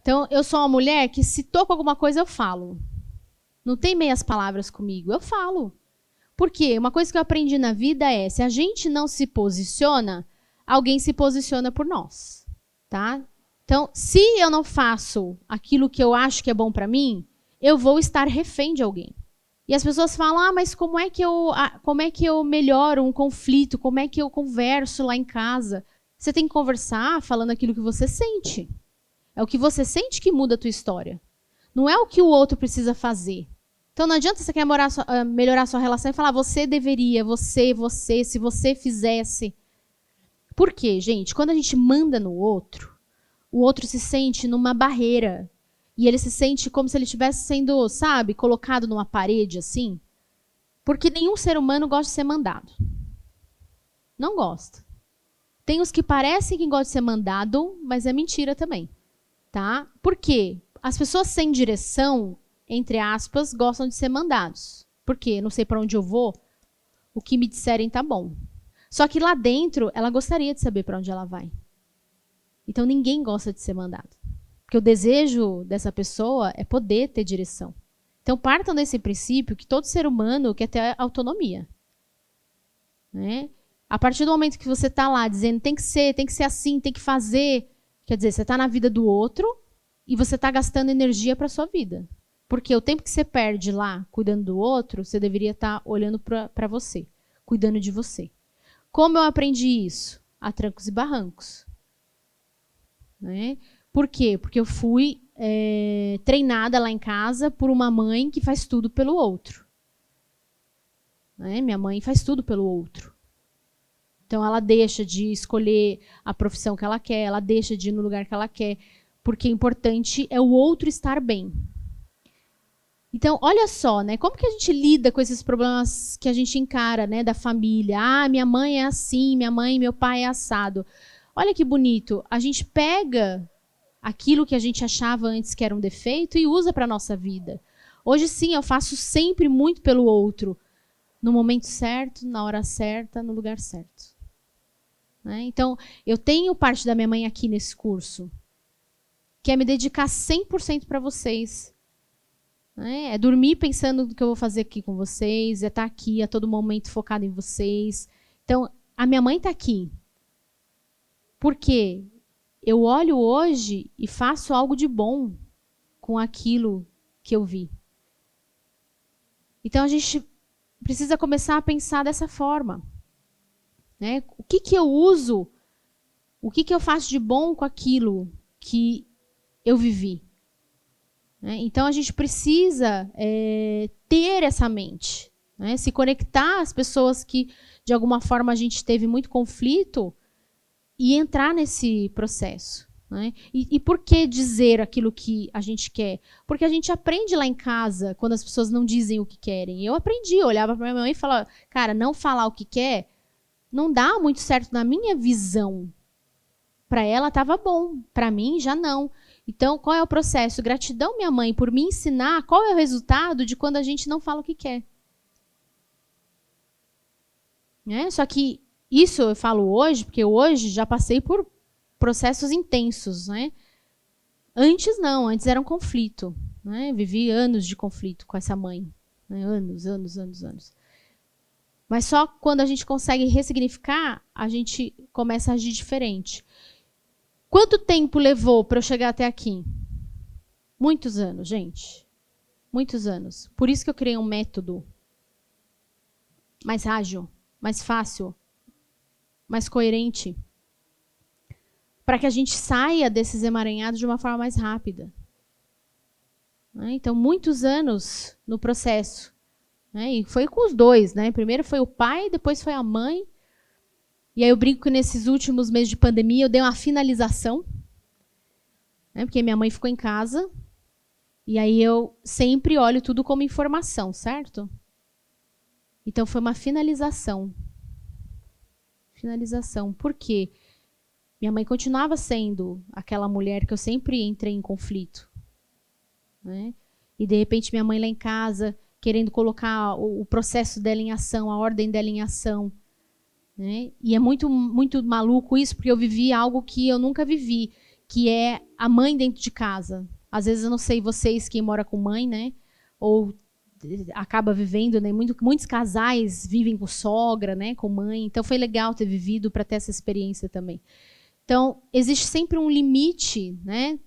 Então, eu sou uma mulher que se tô com alguma coisa, eu falo. Não tem meias palavras comigo, eu falo. Por quê? Uma coisa que eu aprendi na vida é, se a gente não se posiciona, alguém se posiciona por nós, tá? Então, se eu não faço aquilo que eu acho que é bom para mim, eu vou estar refém de alguém. E as pessoas falam, mas como é que eu melhoro um conflito? Como é que eu converso lá em casa? Você tem que conversar falando aquilo que você sente. É o que você sente que muda a tua história. Não é o que o outro precisa fazer. Então não adianta você querer melhorar a sua relação e falar, você deveria, você, se você fizesse. Por quê, gente? Quando a gente manda no outro, o outro se sente numa barreira. E ele se sente como se ele estivesse sendo, sabe, colocado numa parede, assim. Porque nenhum ser humano gosta de ser mandado. Não gosta. Tem os que parecem que gostam de ser mandado, mas é mentira também. Tá? Por quê? As pessoas sem direção, entre aspas, gostam de ser mandados. Por quê? Não sei para onde eu vou, o que me disserem tá bom. Só que lá dentro, ela gostaria de saber para onde ela vai. Então ninguém gosta de ser mandado. Porque o desejo dessa pessoa é poder ter direção. Então partam desse princípio que todo ser humano quer ter autonomia. Né? A partir do momento que você está lá dizendo tem que ser assim, tem que fazer, quer dizer, você está na vida do outro e você está gastando energia para a sua vida. Porque o tempo que você perde lá cuidando do outro, você deveria estar olhando para você, cuidando de você. Como eu aprendi isso? A trancos e barrancos. Né? Por quê? Porque eu fui treinada lá em casa por uma mãe que faz tudo pelo outro. Né? Minha mãe faz tudo pelo outro. Então ela deixa de escolher a profissão que ela quer, ela deixa de ir no lugar que ela quer, porque o importante é o outro estar bem. Então, olha só, né? Como que a gente lida com esses problemas que a gente encara, né, da família? Minha mãe é assim, minha mãe e meu pai é assado. Olha que bonito, a gente pega aquilo que a gente achava antes que era um defeito e usa para a nossa vida. Hoje sim, eu faço sempre muito pelo outro, no momento certo, na hora certa, no lugar certo. Né? Então, eu tenho parte da minha mãe aqui nesse curso, que é me dedicar 100% para vocês. É dormir pensando no que eu vou fazer aqui com vocês, é estar aqui a todo momento focado em vocês. Então, a minha mãe está aqui. Por quê? Eu olho hoje e faço algo de bom com aquilo que eu vi. Então, a gente precisa começar a pensar dessa forma. Né? O que eu uso, o que eu faço de bom com aquilo que eu vivi? Então, a gente precisa ter essa mente. Né? Se conectar às pessoas que, de alguma forma, a gente teve muito conflito e entrar nesse processo. Né? E por que dizer aquilo que a gente quer? Porque a gente aprende lá em casa, quando as pessoas não dizem o que querem. Eu aprendi, eu olhava para minha mãe e falava, cara, não falar o que quer não dá muito certo na minha visão. Para ela estava bom, para mim já não. Então, qual é o processo? Gratidão, minha mãe, por me ensinar qual é o resultado de quando a gente não fala o que quer. Só que isso eu falo hoje, porque hoje já passei por processos intensos. Né? Antes não, antes era um conflito. Né? Vivi anos de conflito com essa mãe. Né? Anos. Mas só quando a gente consegue ressignificar, a gente começa a agir diferente. Quanto tempo levou para eu chegar até aqui? Muitos anos, gente. Muitos anos. Por isso que eu criei um método mais ágil, mais fácil, mais coerente, para que a gente saia desses emaranhados de uma forma mais rápida. Então, muitos anos no processo. E foi com os dois. Né? Primeiro foi o pai, depois foi a mãe. E aí eu brinco que nesses últimos meses de pandemia eu dei uma finalização. Né? Porque minha mãe ficou em casa. E aí eu sempre olho tudo como informação, certo? Então foi uma finalização. Finalização. Por quê? Minha mãe continuava sendo aquela mulher que eu sempre entrei em conflito. Né? E de repente minha mãe lá em casa, querendo colocar o processo dela em ação, a ordem dela em ação. Né? E é muito, muito maluco isso, porque eu vivi algo que eu nunca vivi, que é a mãe dentro de casa. Às vezes, eu não sei vocês, quem mora com mãe, né? Ou acaba vivendo, né? Muitos casais vivem com sogra, né? Com mãe. Então, foi legal ter vivido para ter essa experiência também. Então, existe sempre um limite, né?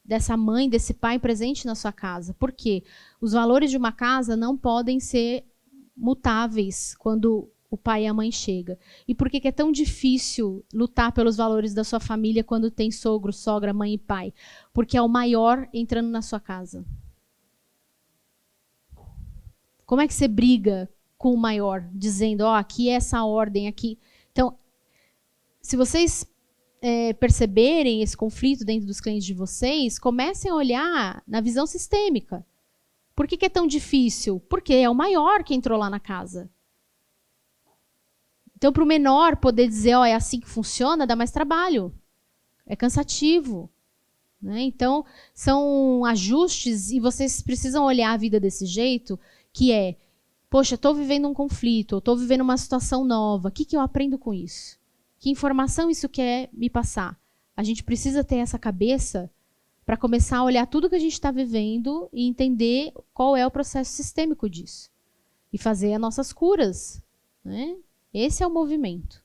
Dessa mãe, desse pai presente na sua casa. Por quê? Os valores de uma casa não podem ser mutáveis quando o pai e a mãe chegam. E por que é tão difícil lutar pelos valores da sua família quando tem sogro, sogra, mãe e pai? Porque é o maior entrando na sua casa. Como é que você briga com o maior, dizendo, ó, aqui é essa ordem, aqui... Então, se vocês perceberem esse conflito dentro dos clientes de vocês, comecem a olhar na visão sistêmica. Por que é tão difícil? Porque é o maior que entrou lá na casa. Então, para o menor poder dizer, ó, é assim que funciona, dá mais trabalho. É cansativo. Né? Então, são ajustes e vocês precisam olhar a vida desse jeito, que é, poxa, estou vivendo um conflito, estou vivendo uma situação nova, o que eu aprendo com isso? Que informação isso quer me passar? A gente precisa ter essa cabeça para começar a olhar tudo que a gente está vivendo e entender qual é o processo sistêmico disso. E fazer as nossas curas. Né? Esse é o movimento.